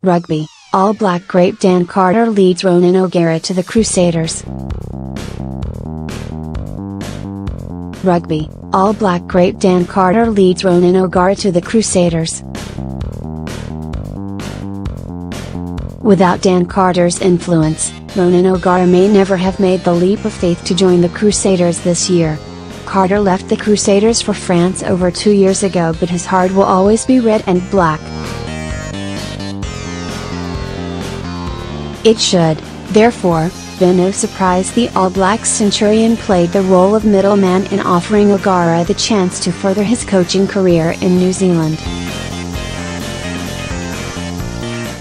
Rugby, All Black great Dan Carter leads Ronan O'Gara to the Crusaders. Rugby, All Black great Dan Carter leads Ronan O'Gara to the Crusaders. Without Dan Carter's influence, Ronan O'Gara may never have made the leap of faith to join the Crusaders this year. Carter left the Crusaders for France over 2 years ago, but his heart will always be red and black. It should, therefore, be no surprise the All Black Centurion played the role of middleman in offering O'Gara the chance to further his coaching career in New Zealand.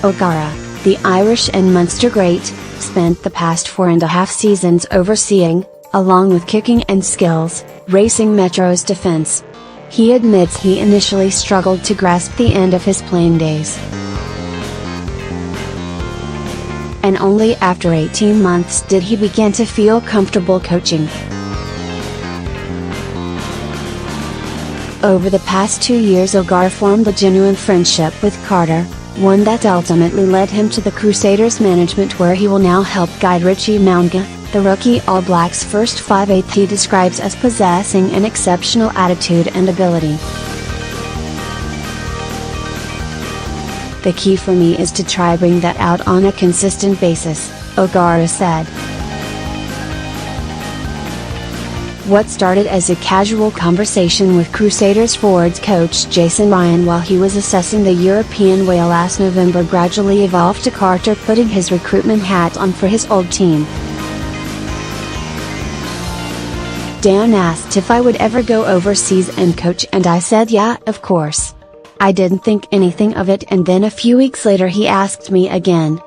O'Gara, the Irish and Munster great, spent the past 4.5 seasons overseeing, along with kicking and skills, Racing Metro's defence. He admits he initially struggled to grasp the end of his playing days. And only after 18 months did he begin to feel comfortable coaching. Over the past 2 years O'Gara formed a genuine friendship with Carter, one that ultimately led him to the Crusaders management, where he will now help guide Richie Mounga, the rookie All Blacks' first 5/8 he describes as possessing an exceptional attitude and ability. The key for me is to try bring that out on a consistent basis, O'Gara said. What started as a casual conversation with Crusaders forwards coach Jason Ryan while he was assessing the European way last November gradually evolved to Carter putting his recruitment hat on for his old team. Dan asked if I would ever go overseas and coach, and I said yeah, of course. I didn't think anything of it, and then a few weeks later he asked me again.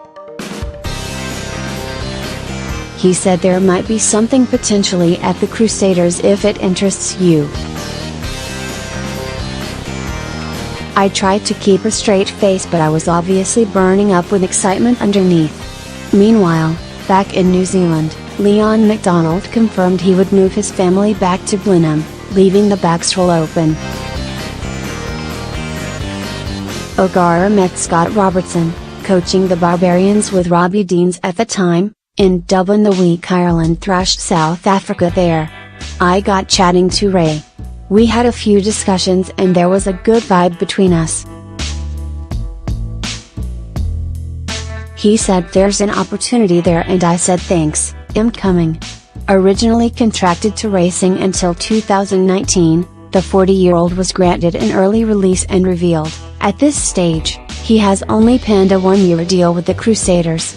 He said there might be something potentially at the Crusaders if it interests you. I tried to keep a straight face, but I was obviously burning up with excitement underneath. Meanwhile, back in New Zealand, Leon McDonald confirmed he would move his family back to Blenheim, leaving the backs role open. O'Gara met Scott Robertson, coaching the Barbarians with Robbie Deans at the time, in Dublin the week Ireland thrashed South Africa there. I got chatting to Ray. We had a few discussions and there was a good vibe between us. He said there's an opportunity there, and I said thanks, I'm coming. Originally contracted to Racing until 2019, the 40-year-old was granted an early release and revealed, at this stage, he has only penned a 1-year deal with the Crusaders.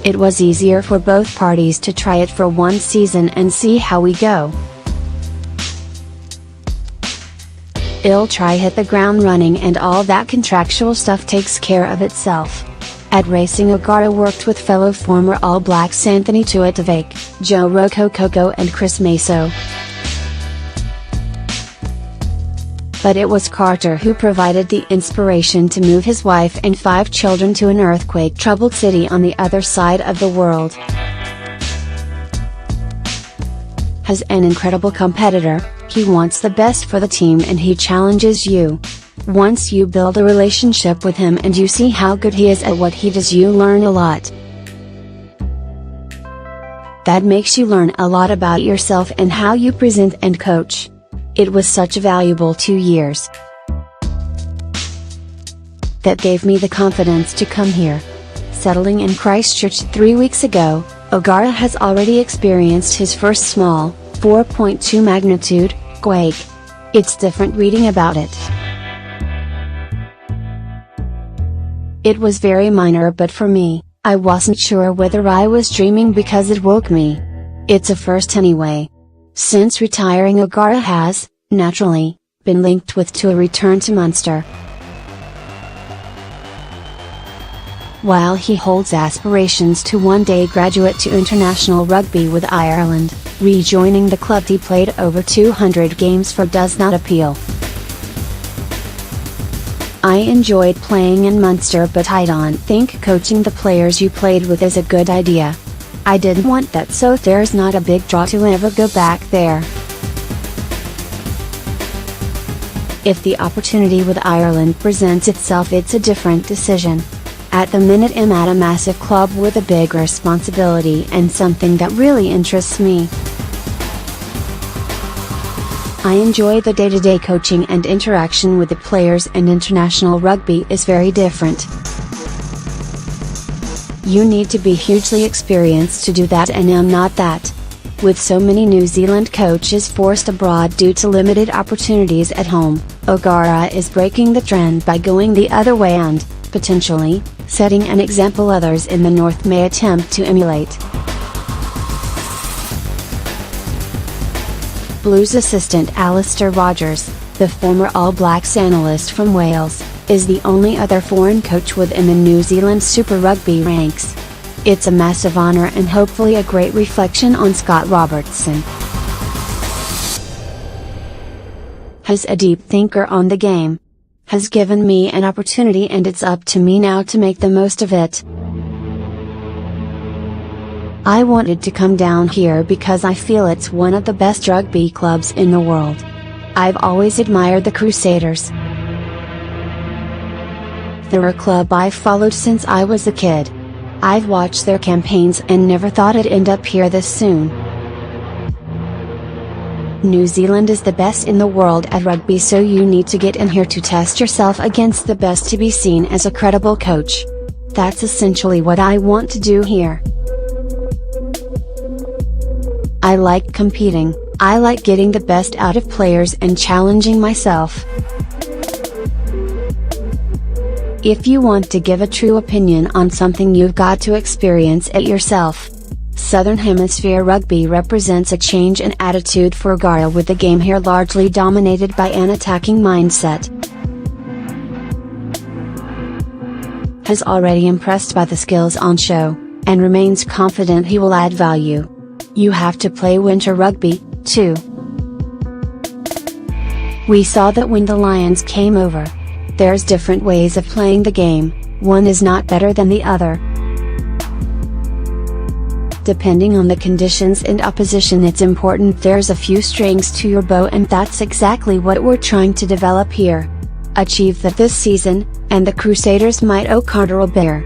It was easier for both parties to try it for 1 season and see how we go. I'll try hit the ground running, and all that contractual stuff takes care of itself. At Racing O'Gara worked with fellow former All Blacks Anthony Tuatavake, Joe Rokokoko and Chris Maso. But it was Carter who provided the inspiration to move his wife and 5 children to an earthquake-troubled city on the other side of the world. As an incredible competitor, he wants the best for the team and he challenges you. Once you build a relationship with him and you see how good he is at what he does, you learn a lot. That makes you learn a lot about yourself and how you present and coach. It was such a valuable 2 years. That gave me the confidence to come here. Settling in Christchurch 3 weeks ago, O'Gara has already experienced his first small, 4.2 magnitude, quake. It's different reading about it. It was very minor, but for me, I wasn't sure whether I was dreaming because it woke me. It's a first anyway. Since retiring, O'Gara has, naturally, been linked to a return to Munster. While he holds aspirations to one day graduate to international rugby with Ireland, rejoining the club he played over 200 games for does not appeal. I enjoyed playing in Munster, but I don't think coaching the players you played with is a good idea. I didn't want that, so there's not a big draw to ever go back there. If the opportunity with Ireland presents itself, it's a different decision. At the minute I'm at a massive club with a big responsibility and something that really interests me. I enjoy the day-to-day coaching and interaction with the players, and international rugby is very different. You need to be hugely experienced to do that, and I'm not that. With so many New Zealand coaches forced abroad due to limited opportunities at home, O'Gara is breaking the trend by going the other way and, potentially, setting an example others in the North may attempt to emulate. Blues assistant Alistair Rogers, the former All Blacks analyst from Wales, is the only other foreign coach within the New Zealand Super Rugby ranks. It's a massive honour and hopefully a great reflection on Scott Robertson. He's a deep thinker on the game. Has given me an opportunity, and it's up to me now to make the most of it. I wanted to come down here because I feel it's one of the best rugby clubs in the world. I've always admired the Crusaders. They're a club I've followed since I was a kid. I've watched their campaigns and never thought I'd end up here this soon. New Zealand is the best in the world at rugby, so you need to get in here to test yourself against the best to be seen as a credible coach. That's essentially what I want to do here. I like competing, I like getting the best out of players and challenging myself. If you want to give a true opinion on something, you've got to experience it yourself. Southern Hemisphere rugby represents a change in attitude for O'Gara, with the game here largely dominated by an attacking mindset. He's already impressed by the skills on show, and remains confident he will add value. You have to play winter rugby, too. We saw that when the Lions came over. There's different ways of playing the game, one is not better than the other. Depending on the conditions and opposition, it's important there's a few strings to your bow, and that's exactly what we're trying to develop here. Achieve that this season, and the Crusaders might O'Gara bear.